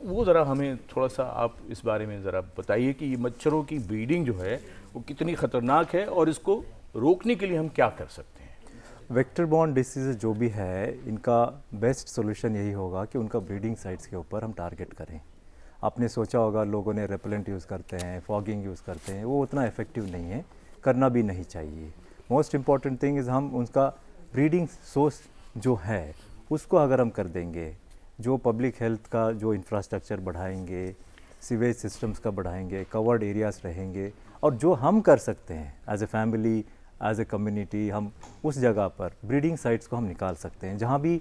वो ज़रा हमें थोड़ा सा आप इस बारे में ज़रा बताइए कि ये मच्छरों की ब्रीडिंग जो है वो कितनी ख़तरनाक है और इसको रोकने के लिए हम क्या कर सकते हैं। वेक्टर बॉर्न डिसीज़ जो भी है, इनका बेस्ट सोल्यूशन यही होगा कि उनका ब्रीडिंग साइट्स के ऊपर हम टारगेट करें। आपने सोचा होगा लोगों ने रेपेलेंट यूज़ करते हैं, फॉगिंग यूज़ करते हैं, वो उतना इफ़ेक्टिव नहीं है, करना भी नहीं चाहिए। मोस्ट इम्पॉर्टेंट थिंग इज़ हम उनका ब्रीडिंग सोर्स जो है उसको अगर हम कर देंगे, जो पब्लिक हेल्थ का जो इंफ्रास्ट्रक्चर बढ़ाएंगे, सीवेज सिस्टम्स का बढ़ाएंगे, कवर्ड एरियाज़ रहेंगे, और जो हम कर सकते हैं as a family, as a community, हम उस जगह पर ब्रीडिंग साइट्स को हम निकाल सकते हैं जहाँ भी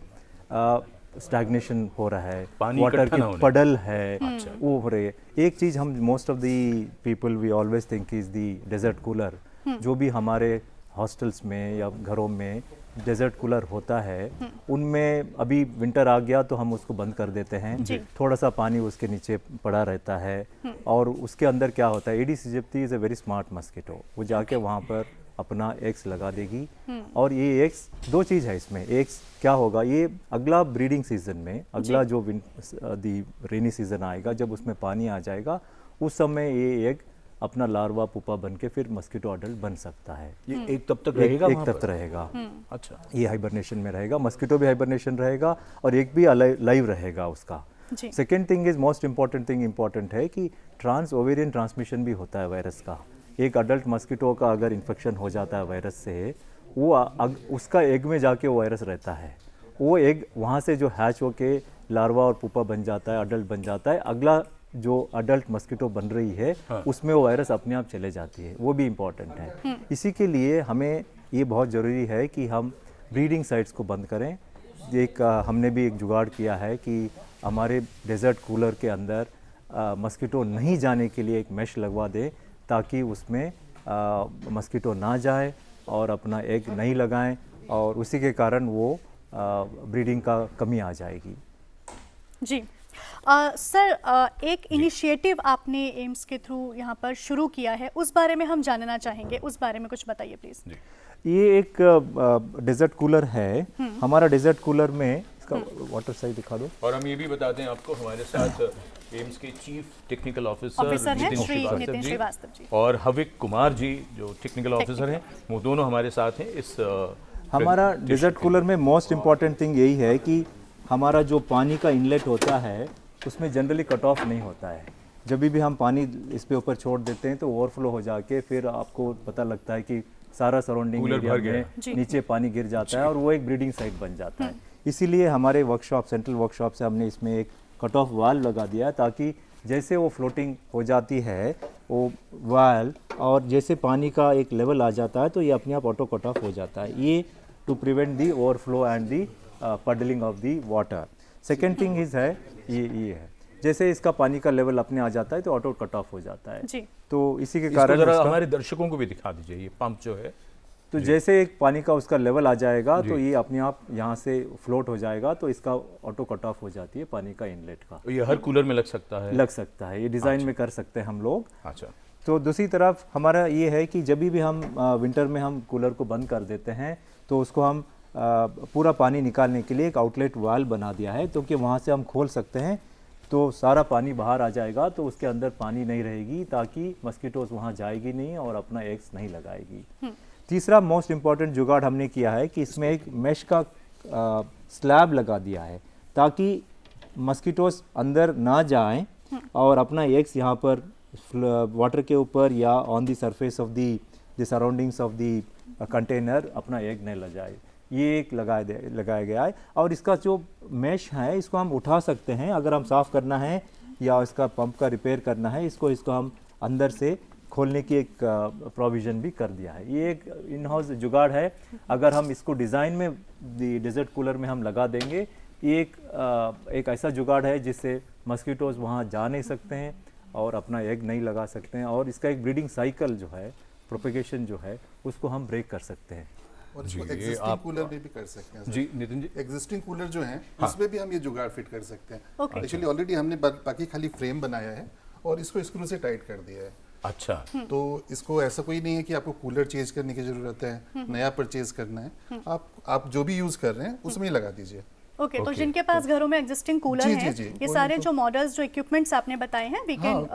स्टैग्नेशन हो रहा है, वाटर की पडल है, वो हो रही है। एक चीज़ हम most of the people we always think is the desert cooler. जो भी हमारे हॉस्टल्स में या घरों में डेजर्ट कूलर होता है, उनमें अभी विंटर आ गया तो हम उसको बंद कर देते हैं, थोड़ा सा पानी उसके नीचे पड़ा रहता है, और उसके अंदर क्या होता है, Aedes इजिप्टी is a very smart mosquito. वो जाके वहाँ पर अपना एग्स लगा देगी, और ये एग्स, दो चीज़ है इसमें। एग्स क्या होगा, ये अगला ब्रीडिंग सीजन में, अगला जो दी रेनी सीजन आएगा, जब उसमें पानी आ जाएगा, उस समय ये एग अपना लार्वा पुपा बन के फिर मस्कीटो अडल्ट बन सकता है। ये एक तब तक रहेगा, एक तब तक रहेगा। अच्छा, ये हाइबरनेशन में रहेगा, मस्कीटो भी हाइबरनेशन रहेगा और एक भी लाइव रहेगा उसका। Second thing is most important thing important है कि ट्रांस ओवेरियन ट्रांसमिशन भी होता है वायरस का। एक अडल्ट मस्कीटो का अगर इन्फेक्शन हो जाता है वायरस से, वो उसका एग में जाके वो वायरस रहता है, वो एग वहाँ से जो हैच होके लार्वा और पुपा बन जाता है, अडल्ट बन जाता है, अगला जो अडल्ट मस्कीटो बन रही है उसमें वो वायरस अपने आप चले जाती है। वो भी इम्पॉर्टेंट है। इसी के लिए हमें ये बहुत ज़रूरी है कि हम ब्रीडिंग साइट्स को बंद करें। एक हमने भी एक जुगाड़ किया है कि हमारे डेजर्ट कूलर के अंदर मस्कीटो नहीं जाने के लिए एक मैश लगवा दें, ताकि उसमें मस्कीटो ना जाए और अपना एग नहीं लगाएं, और उसी के कारण वो ब्रीडिंग का कमी आ जाएगी। जी सर, एक इनिशिएटिव आपने एम्स के थ्रू यहाँ पर शुरू किया है, उस बारे में हम जानना चाहेंगे, उस बारे में कुछ बताइए प्लीज। ये एक डेजर्ट कूलर है हमारा। डेजर्ट कूलर में इसका वाटर साइड दिखा दो। और हम ये भी बताते हैं आपको, हमारे साथ एम्स के chief technical officer Nitin Shrivastava ji और हविक कुमार जी जो टेक्निकल ऑफिसर हैं, वो दोनों हमारे साथ हैं इस हमारा डेजर्ट कूलर में मोस्ट इम्पॉर्टेंट थिंग यही है कि हमारा जो पानी का इनलेट होता है उसमें जनरली कट ऑफ नहीं होता है। जब भी हम पानी इस पे ऊपर छोड़ देते हैं तो ओवरफ्लो हो जाके फिर आपको पता लगता है कि सारा सराउंडिंग एरिया में नीचे पानी गिर जाता है और वो एक ब्रीडिंग साइट बन जाता है। इसीलिए हमारे वर्कशॉप, सेंट्रल वर्कशॉप से हमने इसमें एक कट ऑफ वाल लगा दिया है, ताकि जैसे वो फ्लोटिंग हो जाती है वो वाल, और जैसे पानी का एक लेवल आ जाता है तो ये अपने आप ऑटो कट ऑफ हो जाता है। ये to prevent the overflow and the puddling of the water. Second thing is है ये है, जैसे इसका पानी का लेवल अपने आ जाता है तो ऑटो कट ऑफ हो जाता है जी। तो इसी के कारण हमारे दर्शकों को भी दिखा दीजिए ये पंप जो है, तो जैसे एक पानी का उसका लेवल आ जाएगा तो ये अपने आप यहाँ से फ्लोट हो जाएगा, तो इसका ऑटो कट ऑफ हो जाती है पानी का इनलेट का। ये हर कूलर में लग सकता है? लग सकता है, ये डिज़ाइन में कर सकते हैं हम लोग। अच्छा। तो दूसरी तरफ हमारा ये है कि जब भी हम विंटर में हम कूलर को बंद कर देते हैं तो उसको हम पूरा पानी निकालने के लिए एक आउटलेट वाल्व बना दिया है, तो कि वहाँ से हम खोल सकते हैं तो सारा पानी बाहर आ जाएगा, तो उसके अंदर पानी नहीं रहेगी, ताकि मस्कीटोज वहाँ जाएगी नहीं और अपना एग्स नहीं लगाएगी। तीसरा मोस्ट इम्पॉर्टेंट जुगाड़ हमने किया है कि इसमें एक मैश का स्लैब लगा दिया है, ताकि मस्कीटोज अंदर ना जाएं और अपना एग्स यहाँ पर वाटर के ऊपर या on the surface of the surroundings of the container अपना एग नहीं लग जाए। ये एक लगाया गया है। और इसका जो मैश है इसको हम उठा सकते हैं, अगर हम साफ़ करना है या इसका पंप का रिपेयर करना है, इसको हम अंदर से खोलने की एक प्रोविज़न भी कर दिया है। ये एक इन हाउस जुगाड़ है। अगर हम इसको डिज़ाइन में डेजर्ट कूलर में हम लगा देंगे, ये एक ऐसा जुगाड़ है जिससे मस्कीटोज़ वहाँ जा नहीं सकते हैं और अपना एग नहीं लगा सकते हैं, और इसका एक ब्रीडिंग साइकिल जो है, प्रोपेगेशन जो है, उसको हम ब्रेक कर सकते हैं। और इसको एग्जिस्टिंग कूलर में भी कर सकते हैं जी नितिन जी। एग्जिस्टिंग कूलर जो है उसमें भी हम ये जुगाड़ फिट कर सकते हैं। एक्चुअली ऑलरेडी हमने बाकी खाली फ्रेम बनाया है और इसको स्क्रू से टाइट कर दिया है। अच्छा, तो इसको ऐसा कोई नहीं है कि आपको कूलर चेंज करने की जरूरत है, नया परचेज करना है। आप जो भी यूज कर रहे हैं उसमें ही लगा दीजिए। ओके, तो जिनके पास घरों में एग्जिस्टिंग कूलर है, ये सारे जो मॉडल्स, जो इक्विपमेंट्स आपने बताए हैं, we can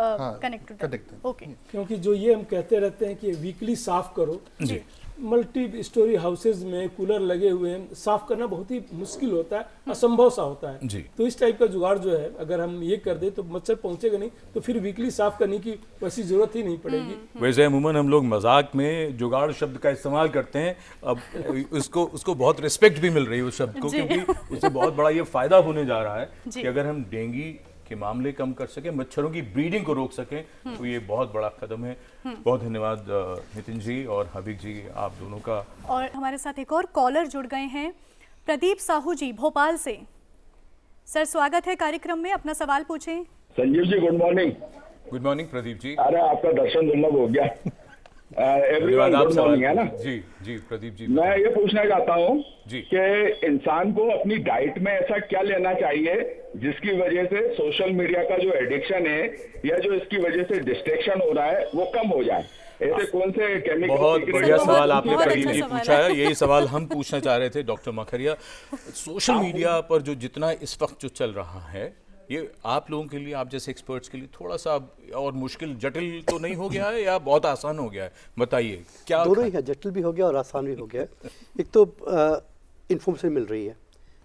connect to that. Okay, क्योंकि जो ये हम कहते रहते हैं कि वीकली साफ करो, जी, मल्टी स्टोरी हाउसेज में कूलर लगे हुए हैं, साफ करना बहुत ही मुश्किल होता है, असंभव सा होता है जी। तो इस टाइप का जुगाड़ जो है, अगर हम ये कर दे तो मच्छर पहुंचेगा नहीं, तो फिर वीकली साफ करने की वैसी जरूरत ही नहीं पड़ेगी। वैसे अमूमन हम लोग मजाक में जुगाड़ शब्द का इस्तेमाल करते हैं, अब उसको बहुत रिस्पेक्ट भी मिल रही है उस शब्द को, क्योंकि उससे बहुत बड़ा ये फायदा होने जा रहा है कि अगर हम डेंगू के मामले कम कर सकें, मच्छरों की ब्रीडिंग को रोक सकें, तो ये बहुत बड़ा कदम है। बहुत धन्यवाद नितिन जी और हबीब जी, आप दोनों का। और हमारे साथ एक और कॉलर जुड़ गए हैं, प्रदीप साहू जी भोपाल से। सर स्वागत है कार्यक्रम में, अपना सवाल पूछें। Sanjeev ji good morning. Good morning Pradeep ji. अरे आपका दर्शन दुर्लभ हो गया। एवरीवन गुड मॉर्निंग, है ना? जी जी प्रदीप जी। मैं ये पूछना चाहता हूँ जी कि इंसान को अपनी डाइट में ऐसा क्या लेना चाहिए जिसकी वजह से सोशल मीडिया का जो एडिक्शन है या जो इसकी वजह से डिस्ट्रैक्शन हो रहा है वो कम हो जाए? ऐसे कौन से केमिकल? बहुत बढ़िया सवाल आपने प्रदीप जी पूछा है। यही सवाल हम पूछना चाह रहे थे डॉक्टर मखरिया। सोशल मीडिया पर जो जितना इस वक्त जो चल रहा है, ये आप लोगों के लिए, आप जैसे एक्सपर्ट्स के लिए थोड़ा सा और मुश्किल, जटिल तो नहीं हो गया है या बहुत आसान हो गया है? बताइए क्या। दोनों ही है, जटिल भी हो गया और आसान भी हो गया। एक तो इन्फॉर्मेशन मिल रही है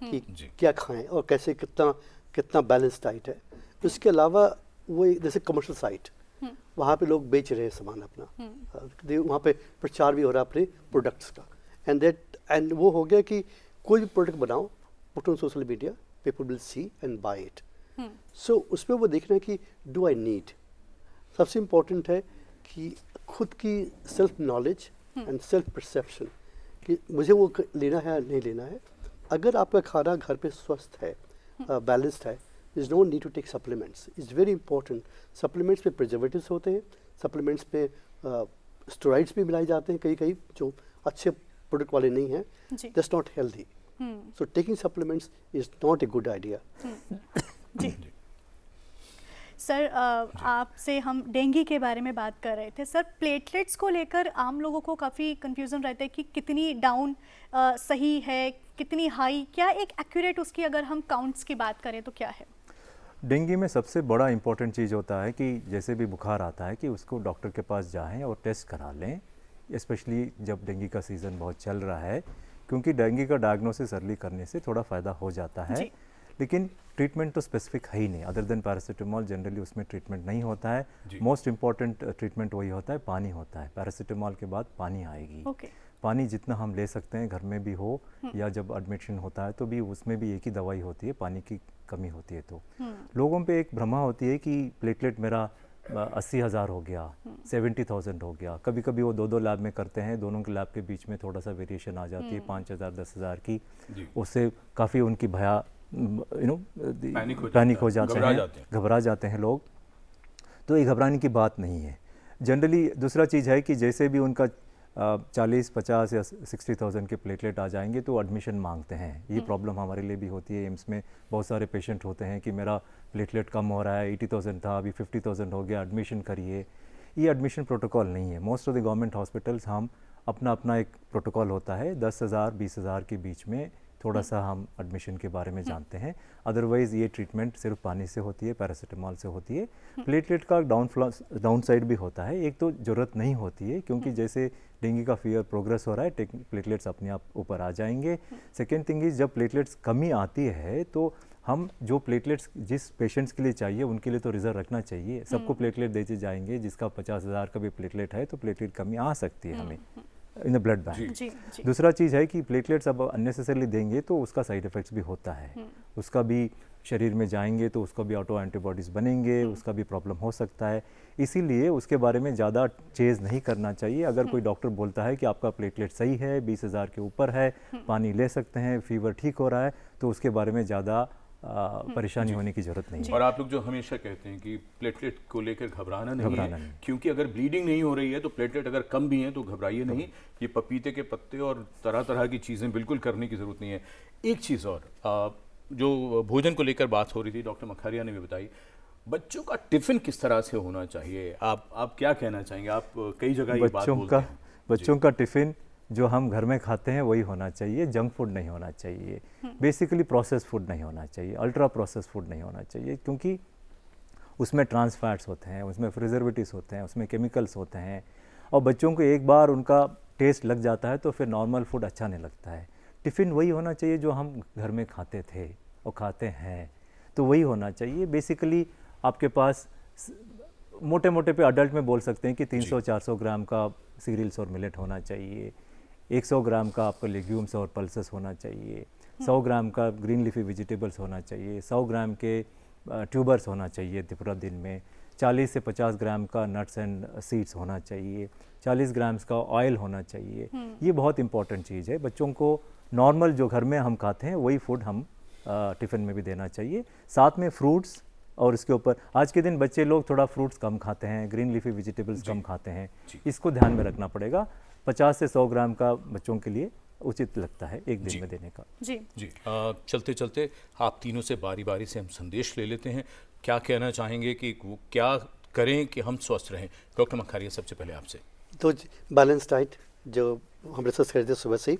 कि क्या खाएं और कैसे, कितना बैलेंस डाइट है। इसके अलावा वो जैसे कमर्शियल साइट, वहाँ पे लोग बेच रहे हैं सामान अपना, वहाँ पे प्रचार भी हो रहा है अपने प्रोडक्ट्स का, एंड वो हो गया कि कोई भी प्रोडक्ट बनाओ, put on social media, people will see and buy it. So उसमें वो देखना है कि डू आई नीड। सबसे इम्पोर्टेंट है कि खुद की self knowledge and self perception, कि मुझे वो लेना है नहीं लेना है। अगर आपका खाना घर पे स्वस्थ है, बैलेंस्ड है, is no need to take supplements. Is very important. Supplements में प्रिजर्वेटिव्स होते हैं, सप्लीमेंट्स में स्टेरॉइड्स भी मिलाए जाते हैं, कई जो अच्छे प्रोडक्ट वाले नहीं हैं, that's not healthy. So taking supplements is not a good idea. जी सर, आपसे हम डेंगू के बारे में बात कर रहे थे। सर, प्लेटलेट्स को लेकर आम लोगों को काफ़ी कंफ्यूजन रहता है कि कितनी डाउन सही है, कितनी हाई, क्या एक एक्यूरेट उसकी अगर हम काउंट्स की बात करें तो क्या है? डेंगू में सबसे बड़ा इंपॉर्टेंट चीज़ होता है कि जैसे भी बुखार आता है कि उसको डॉक्टर के पास जाएं और टेस्ट करा लें, स्पेशली जब डेंगू का सीज़न बहुत चल रहा है, क्योंकि डेंगू का डायग्नोसिस अर्ली करने से थोड़ा फ़ायदा हो जाता है। लेकिन ट्रीटमेंट तो स्पेसिफिक है ही नहीं, अदर देन पैरासीटामोल जनरली उसमें ट्रीटमेंट नहीं होता है। मोस्ट इम्पॉर्टेंट ट्रीटमेंट वही होता है, पानी होता है। पैरासीटामोल के बाद पानी आएगी। पानी जितना हम ले सकते हैं, घर में भी हो या जब एडमिशन होता है तो भी उसमें भी एक ही दवाई होती है, पानी की कमी होती है। तो लोगों पे एक भ्रमा होती है कि प्लेटलेट मेरा 80,000 हो गया, 70,000 हो गया। कभी कभी वो दो लैब में करते हैं, दोनों के लैब के बीच में थोड़ा सा वेरिएशन आ जाती है, 5,000 10,000 की। उससे काफ़ी उनकी भया पैनिक हो जाते हैं, घबरा जाते हैं लोग। तो ये घबराने की बात नहीं है जनरली। दूसरा चीज़ है कि जैसे भी उनका 40, 50 या 60,000 के प्लेटलेट आ जाएंगे तो एडमिशन मांगते हैं। ये प्रॉब्लम हमारे लिए भी होती है। एम्स में बहुत सारे पेशेंट होते हैं कि मेरा प्लेटलेट कम हो रहा है, 80,000 था अभी 50,000 हो गया, एडमिशन करिए। ये एडमिशन प्रोटोकॉल नहीं है। Most of the government hospitals हम अपना एक प्रोटोकॉल होता है, 10,000 20,000 के बीच में थोड़ा सा हम एडमिशन के बारे में जानते हैं। अदरवाइज़ ये ट्रीटमेंट सिर्फ पानी से होती है, पैरासीटामोल से होती है। प्लेटलेट का डाउन साइड भी होता है। एक तो ज़रूरत नहीं होती है, क्योंकि जैसे डेंगू का फीवर प्रोग्रेस हो रहा है, प्लेटलेट्स अपने आप ऊपर आ जाएंगे। सेकेंड थिंग इज़, जब प्लेटलेट्स कमी आती है तो हम जो प्लेटलेट्स जिस पेशेंट्स के लिए चाहिए उनके लिए तो रिजर्व रखना चाहिए। सबको प्लेटलेट देते जाएंगे, जिसका 50,000 का भी प्लेटलेट है तो प्लेटलेट कमी आ सकती है हमें इन द ब्लड बैंक। दूसरा चीज़ है कि प्लेटलेट्स अब अननेसेसरली देंगे तो उसका साइड इफ़ेक्ट्स भी होता है। उसका भी शरीर में जाएंगे तो उसको भी ऑटो एंटीबॉडीज़ बनेंगे, उसका भी प्रॉब्लम हो सकता है। इसीलिए उसके बारे में ज़्यादा चेज़ नहीं करना चाहिए। अगर कोई डॉक्टर बोलता है कि आपका प्लेटलेट सही है, 20,000 के ऊपर है, पानी ले सकते हैं, फीवर ठीक हो रहा है, तो उसके बारे में ज़्यादा परेशानी होने की ज़रूरत नहीं है। और आप लोग जो हमेशा कहते हैं कि प्लेटलेट को लेकर घबराना नहीं है, क्योंकि अगर ब्लीडिंग नहीं हो रही है तो प्लेटलेट अगर कम भी हैं तो घबराइए नहीं। ये पपीते के पत्ते और तरह तरह की चीज़ें बिल्कुल करने की ज़रूरत नहीं है। एक चीज़ और जो भोजन को लेकर बात हो रही थी, डॉक्टर मखारिया ने भी बताई, बच्चों का टिफ़िन किस तरह से होना चाहिए, आप क्या कहना चाहेंगे? आप कई जगह ये बात बोलते हैं। बच्चों का टिफ़िन जो हम घर में खाते हैं वही होना चाहिए, जंक फूड नहीं होना चाहिए, बेसिकली प्रोसेस फूड नहीं होना चाहिए, अल्ट्रा प्रोसेस फूड नहीं होना चाहिए, क्योंकि उसमें ट्रांस फैट्स होते हैं, उसमें प्रिजर्वेटिव्स होते हैं, उसमें केमिकल्स होते हैं, और बच्चों को एक बार उनका टेस्ट लग जाता है तो फिर नॉर्मल फूड अच्छा नहीं लगता है। टिफ़िन वही होना चाहिए जो हम घर में खाते थे और खाते हैं, तो वही होना चाहिए। बेसिकली आपके पास मोटे मोटे पे अडल्ट में बोल सकते हैं कि 300-400 ग्राम का सीरियल्स और मिलेट होना चाहिए, 100 ग्राम का आपका लेग्यूम्स और पल्सेस होना चाहिए, 100 ग्राम का ग्रीन लीफी वेजिटेबल्स होना चाहिए, 100 ग्राम के ट्यूबर्स होना चाहिए पूरा दिन में, 40 से 50 ग्राम का नट्स एंड सीड्स होना चाहिए, 40 ग्राम्स का ऑयल होना चाहिए। ये बहुत इंपॉर्टेंट चीज़ है। बच्चों को नॉर्मल जो घर में हम खाते हैं वही फूड हम टिफ़िन में भी देना चाहिए, साथ में फ्रूट्स। और इसके ऊपर आज के दिन बच्चे लोग थोड़ा फ्रूट्स कम खाते हैं, ग्रीन लीफी वेजिटेबल्स कम खाते हैं, इसको ध्यान में रखना पड़ेगा। 50 से 100 ग्राम का बच्चों के लिए उचित लगता है एक दिन में देने का। जी चलते चलते आप तीनों से बारी बारी से हम संदेश ले लेते हैं। क्या कहना चाहेंगे कि वो क्या करें कि हम स्वस्थ रहें? डॉक्टर मखारिया, सबसे पहले आपसे। तो बैलेंस डाइट जो हम रिसर्च करते हैं सुबह से,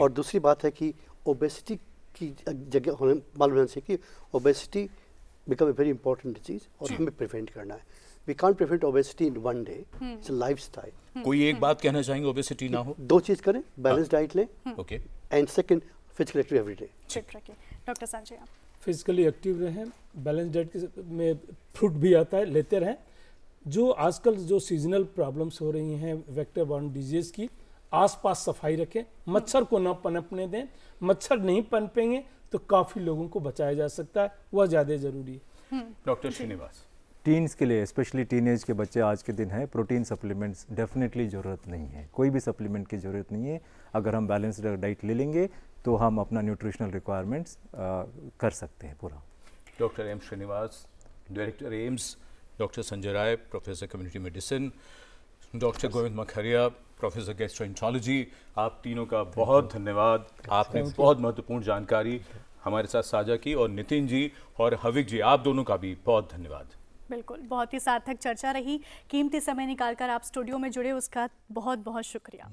और दूसरी बात है कि ओबेसिटी की जगह होने मालूम होना चाहिए कि obesity become a very important disease और हमें प्रिवेंट करना है। We can't prevent obesity in one day, it's a lifestyle. कोई एक बात कहना चाहेंगे ओबेसिटी ना हो? 2 चीज़ करें, बैलेंस डाइट लें, okay, and second physical activity every day. Fit रखिए। डॉक्टर संजय, आप फिजिकली एक्टिव रहें, बैलेंस डाइट में फ्रूट भी आता है, लेते रहें। जो आजकल जो सीजनल प्रॉब्लम्स हो रही हैं वेक्टर बॉर्न डिजीज की, आसपास सफाई रखें, मच्छर को ना पनपने दें। मच्छर नहीं पनपेंगे तो काफ़ी लोगों को बचाया जा सकता है, वह ज़्यादा ज़रूरी है। डॉक्टर श्रीनिवास, टीन्स के लिए, स्पेशली टीनेज के बच्चे आज के दिन हैं, प्रोटीन सप्लीमेंट्स डेफिनेटली ज़रूरत नहीं है, कोई भी सप्लीमेंट की ज़रूरत नहीं है। अगर हम बैलेंस्ड डाइट ले लेंगे तो हम अपना न्यूट्रिशनल रिक्वायरमेंट्स कर सकते हैं पूरा। Doctor M Srinivas, director AIIMS, doctor Sanjay Rai, professor community medicine, doctor Govind Makharia, professor gastroenterology, आप तीनों का बहुत धन्यवाद। आपने बहुत महत्वपूर्ण जानकारी हमारे साथ साझा की। और नितिन जी और हविक जी, आप दोनों का भी बहुत धन्यवाद। बिल्कुल, बहुत ही सार्थक चर्चा रही। कीमती समय निकालकर आप स्टूडियो में जुड़े, उसका बहुत बहुत शुक्रिया।